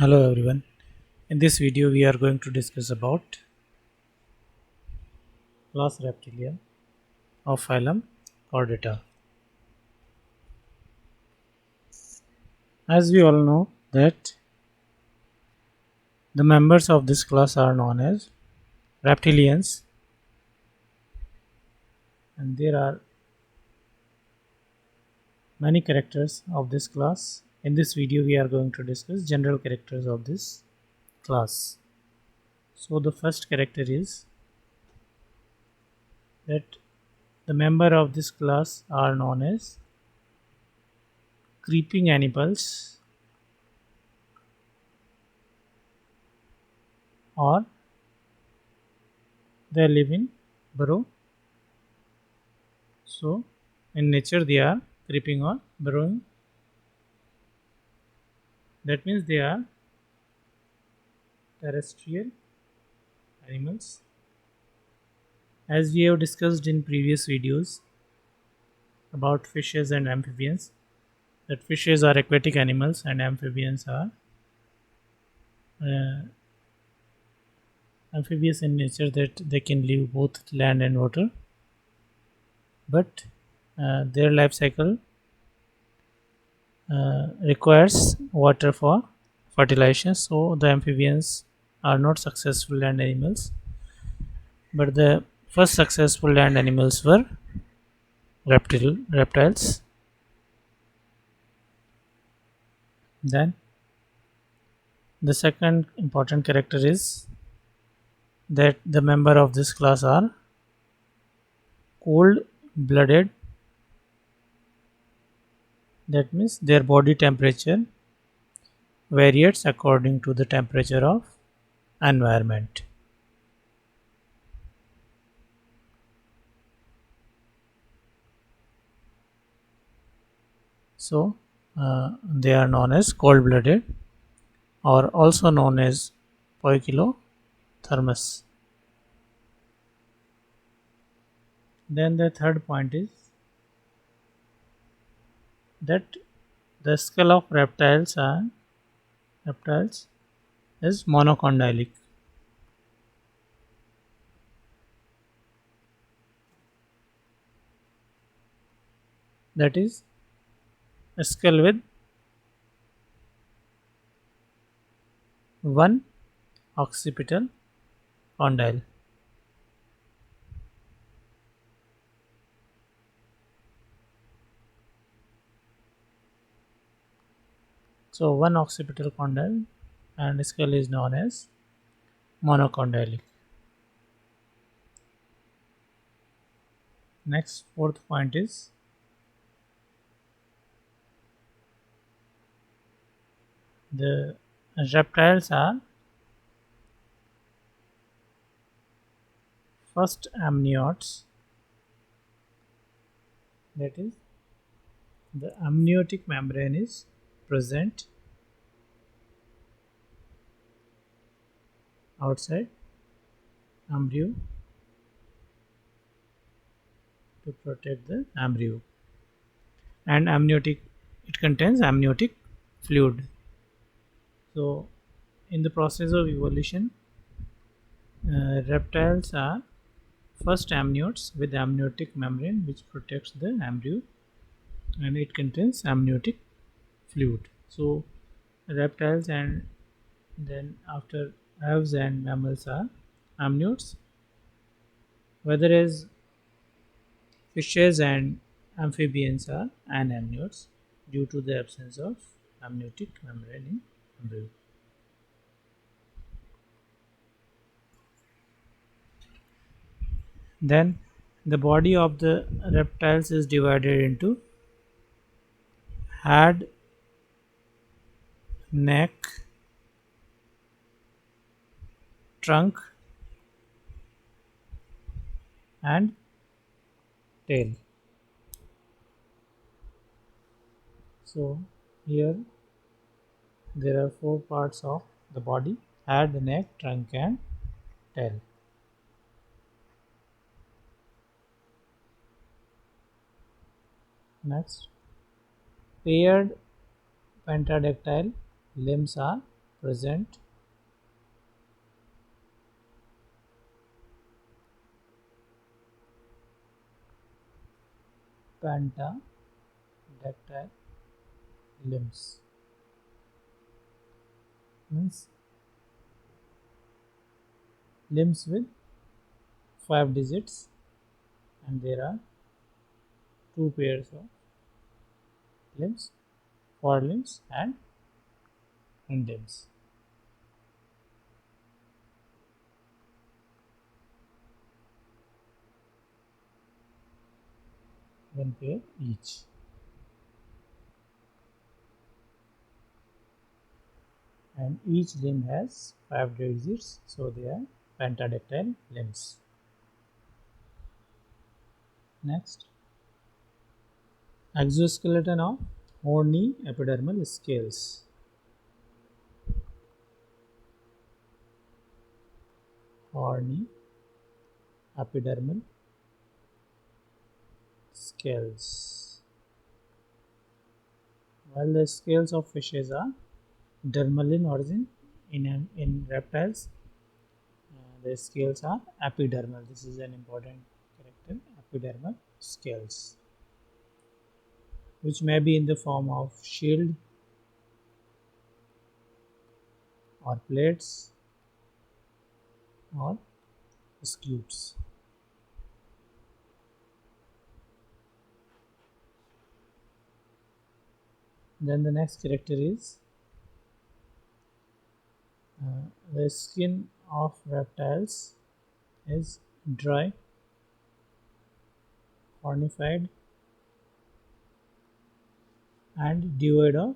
Hello everyone. In this video we are going to discuss about class Reptilia of phylum Chordata. As we all know that the members of this class are known as reptilians, and there are many characters of this class. In this video we are going to discuss general characters of this class. So the first character is that the member of this class are known as creeping animals or they live in burrow. So in nature they are creeping or burrowing. That means they are terrestrial animals. As we have discussed in previous videos about fishes and amphibians, that fishes are aquatic animals and amphibians are uh, amphibious in nature, that they can live both land and water, but their life cycle requires water for fertilization. So the amphibians are not successful land animals, but the first successful land animals were reptiles. Then the second important character is that the member of this class are cold blooded. That means their body temperature varies according to the temperature of environment. So they are known as cold blooded, or also known as poikilothermus. Then the third point is that the skull of reptiles is monocondylic. That is a skull with one occipital condyle. So one occipital condyle and skull is known as monocondylic. Next, fourth point is the reptiles are first amniotes. That is, the amniotic membrane is present outside embryo to protect the embryo, and amniotic, it contains amniotic fluid. So in the process of evolution, reptiles are first amniotes with amniotic membrane which protects the embryo, and it contains amniotic fluid. So reptiles and then after aves and mammals are amniotes, whether as fishes and amphibians are anamniotes due to the absence of amniotic membrane in embryo. Then the body of the reptiles is divided into head, neck, trunk, and tail. So here there are four parts of the body: head, neck, trunk, and tail. Next, paired pentadactyl limbs are present pentadactyl limbs. Means limbs with 5 digits, and there are two pairs of limbs, forelimbs and hindlimbs. One pair each. And each limb has 5 digits, so they are pentadactyl limbs. Next, exoskeleton of horny epidermal scales. Horny epidermal scales. While the scales of fishes are dermal in origin, in reptiles, the scales are epidermal. This is an important character, epidermal scales, which may be in the form of shield or plates or scutes. Then the next character is the skin of reptiles is dry, hornified, and devoid of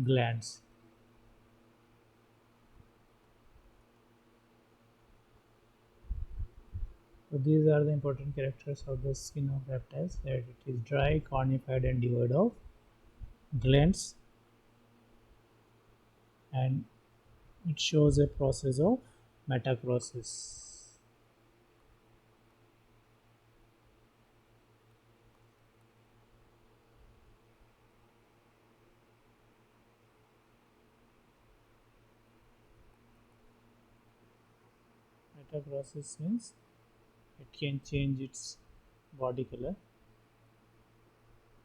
glands. So these are the important characters of the skin of reptiles, that it is dry, cornified and devoid of glands, and it shows a process of metacrosis. Metacrosis means it can change its body color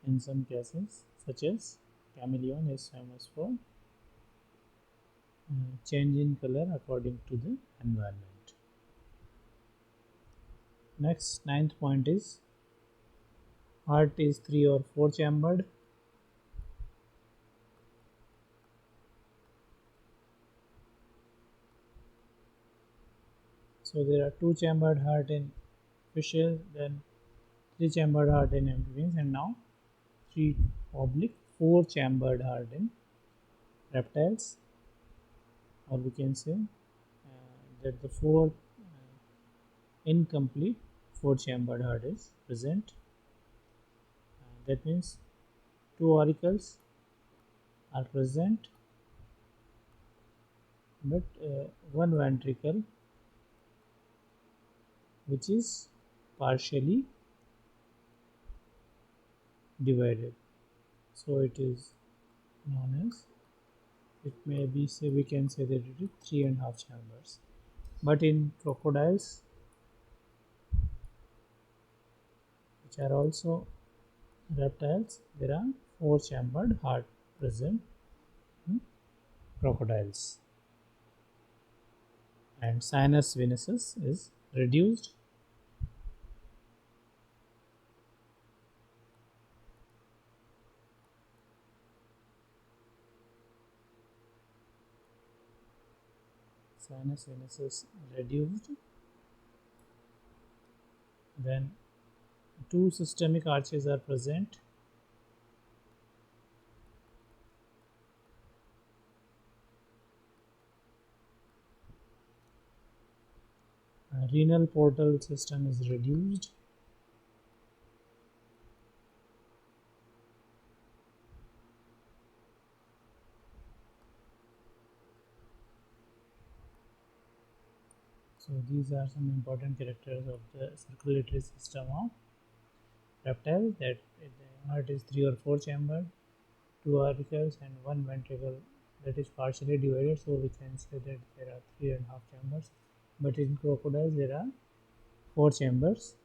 in some cases, such as chameleon is famous for change in color according to the environment. Next, ninth point is heart is 3 or 4 chambered. So there are 2 chambered heart in fishes, then 3 chambered heart in amphibians, and now 3 oblique 4 chambered heart in reptiles, or we can say that the 4 incomplete 4 chambered heart is present. That means 2 auricles are present, but one ventricle which is partially divided, so it is known as, it may be, say we can say that it is 3.5 chambers. But in crocodiles, which are also reptiles, there are 4 chambered heart present in crocodiles, and sinus venosus is reduced. Sinus venosus reduced. Then 2 systemic arches are present. Renal portal system is reduced. So these are some important characters of the circulatory system of reptiles, that the heart is 3 or 4 chambered, 2 auricles and 1 ventricle that is partially divided, so we can say that there are 3.5 chambers, but in crocodiles there are 4 chambers.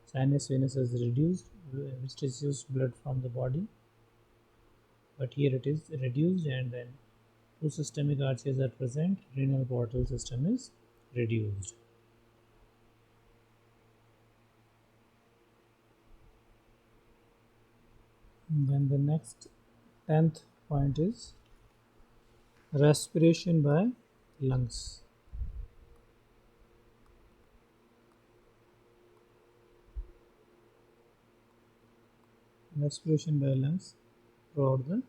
Sinus venous is reduced, which receives blood from the body, but here it is reduced, and then two systemic arches are present. Renal portal system is reduced. And then the next 10th point is respiration by lungs. Respiration by lungs throughout the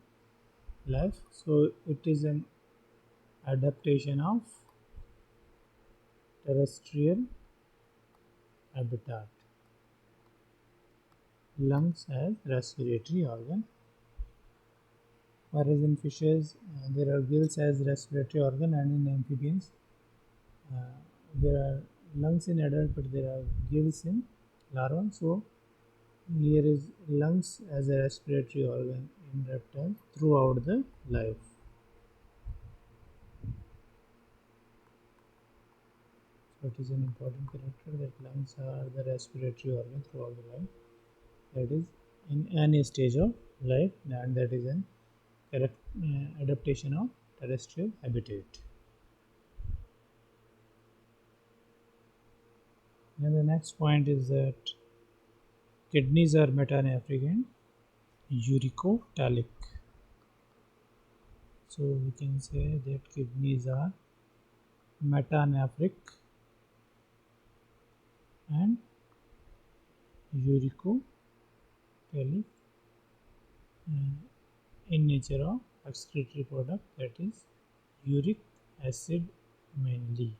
life. So it is an adaptation of terrestrial habitat. Lungs as respiratory organ. Whereas in fishes there are gills as respiratory organ, and in amphibians uh, there are lungs in adult but there are gills in larvae. So here is lungs as a respiratory organ in reptiles throughout the life. So it is an important character that lungs are the respiratory organ throughout the life. That is in any stage of life, and that is an adaptation of terrestrial habitat. And the next point is that kidneys are metanephric and uricotalic. So we can say that kidneys are metanephric and uricotalic in nature of excretory product, that is uric acid mainly.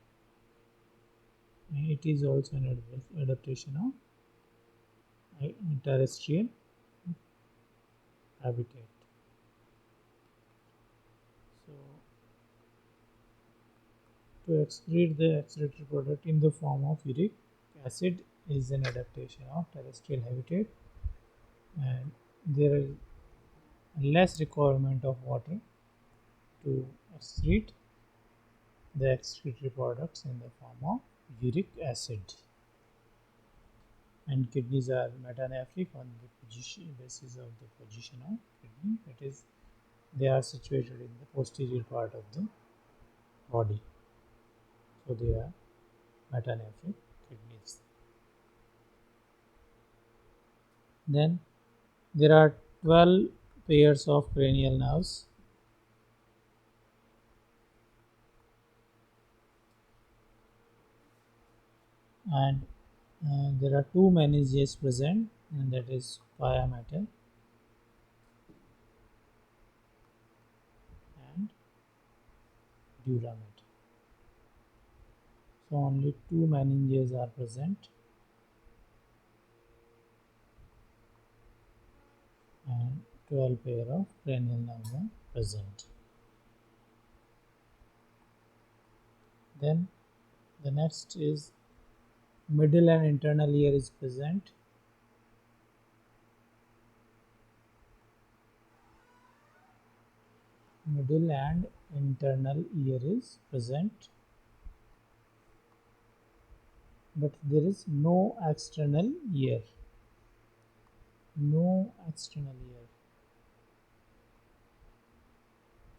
And it is also an adaptation of terrestrial habitat. So to excrete the excretory product in the form of uric acid is an adaptation of terrestrial habitat, and there is less requirement of water to excrete the excretory products in the form of uric acid. And kidneys are metanephric on the basis of the position of kidney, that is they are situated in the posterior part of the body, so they are metanephric kidneys. Then there are 12 pairs of cranial nerves. And there are two meninges present, and that is pia mater and dura mater. So only two meninges are present, and 12 pair of cranial nerves are present. Then the next is middle and internal ear is present. Middle and internal ear is present, but there is no external ear. No external ear.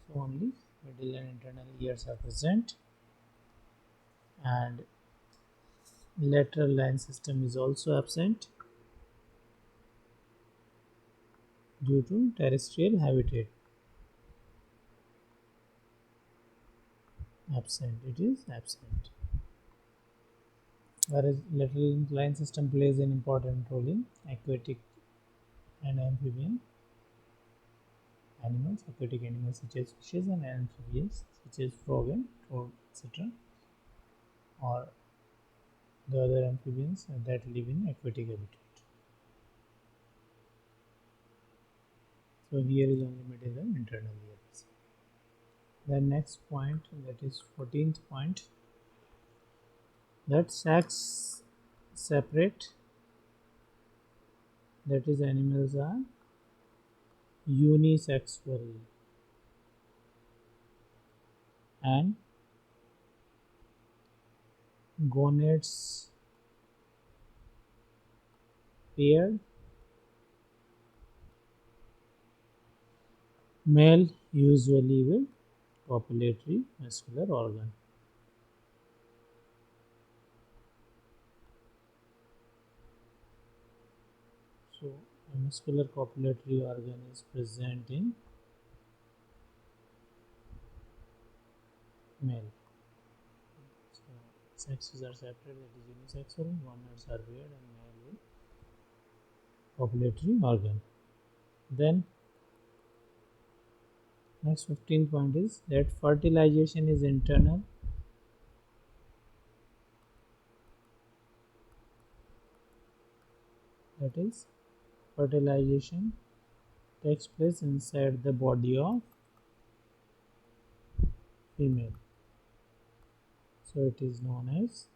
So only middle and internal ears are present, and lateral line system is also absent due to terrestrial habitat. Absent, it is absent. Whereas lateral line system plays an important role in aquatic and amphibian animals, aquatic animals such as fishes, and amphibians such as frog and toad, etc., or the other amphibians that live in aquatic habitat. So here is only middle and internal ears. The next point, that is 14th point, that sex separate, that is animals are unisexual. and gonads paired. Male usually with copulatory muscular organ. So a muscular copulatory organ is present in male. So sexes are separate, that is unisexual. Gonads are paired and male with copulatory organ. Then next 15th point is that fertilization is internal. That is, fertilization takes place inside the body of female. So it is known as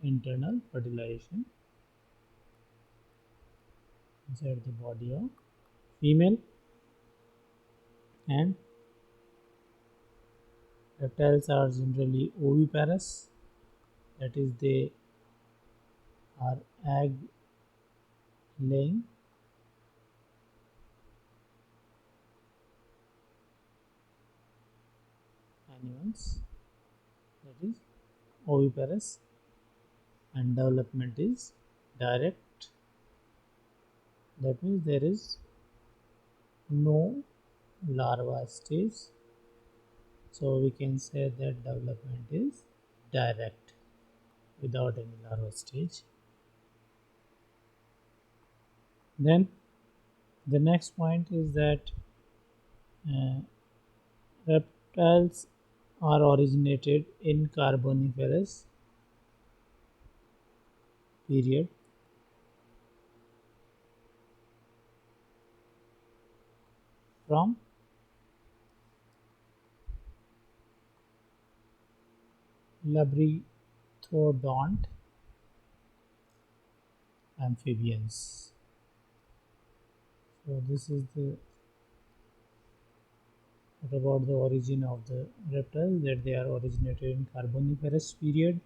internal fertilization inside the body of female. And reptiles are generally oviparous, that is, they are egg laying animals, that is oviparous, and development is direct, that means there is no larva stage, so we can say that development is direct without any larva stage. Then the next point is that uh, reptiles are originated in Carboniferous period from labyrinthodont amphibians. So this is the what about the origin of the reptiles, that they are originated in Carboniferous period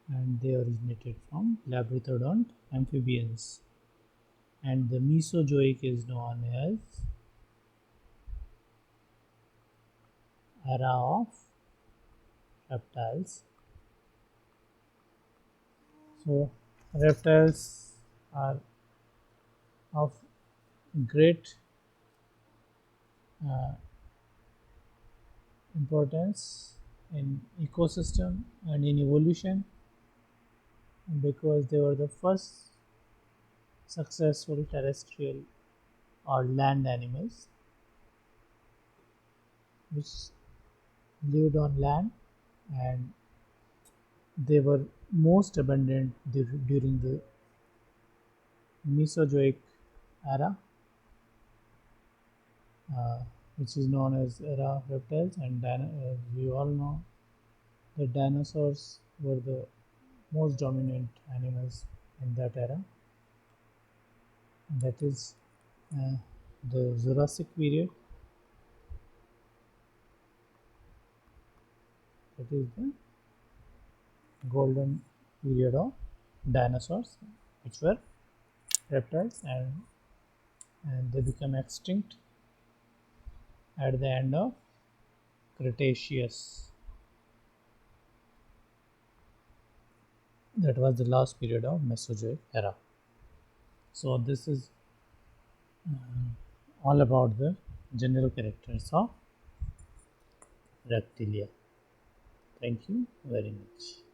and they originated from labyrinthodont amphibians, and the Mesozoic is known as era of reptiles. So reptiles are of great uh, importance in ecosystem and in evolution, because they were the first successful terrestrial or land animals which lived on land, and they were most abundant during the Mesozoic era, uh, which is known as era of reptiles. And as we all know, the dinosaurs were the most dominant animals in that era. And that is uh, the Jurassic period. That is the golden period of dinosaurs, which were reptiles, and they become extinct at the end of Cretaceous. That was the last period of Mesozoic era. So this is all about the general characters of Reptilia. Thank you very much.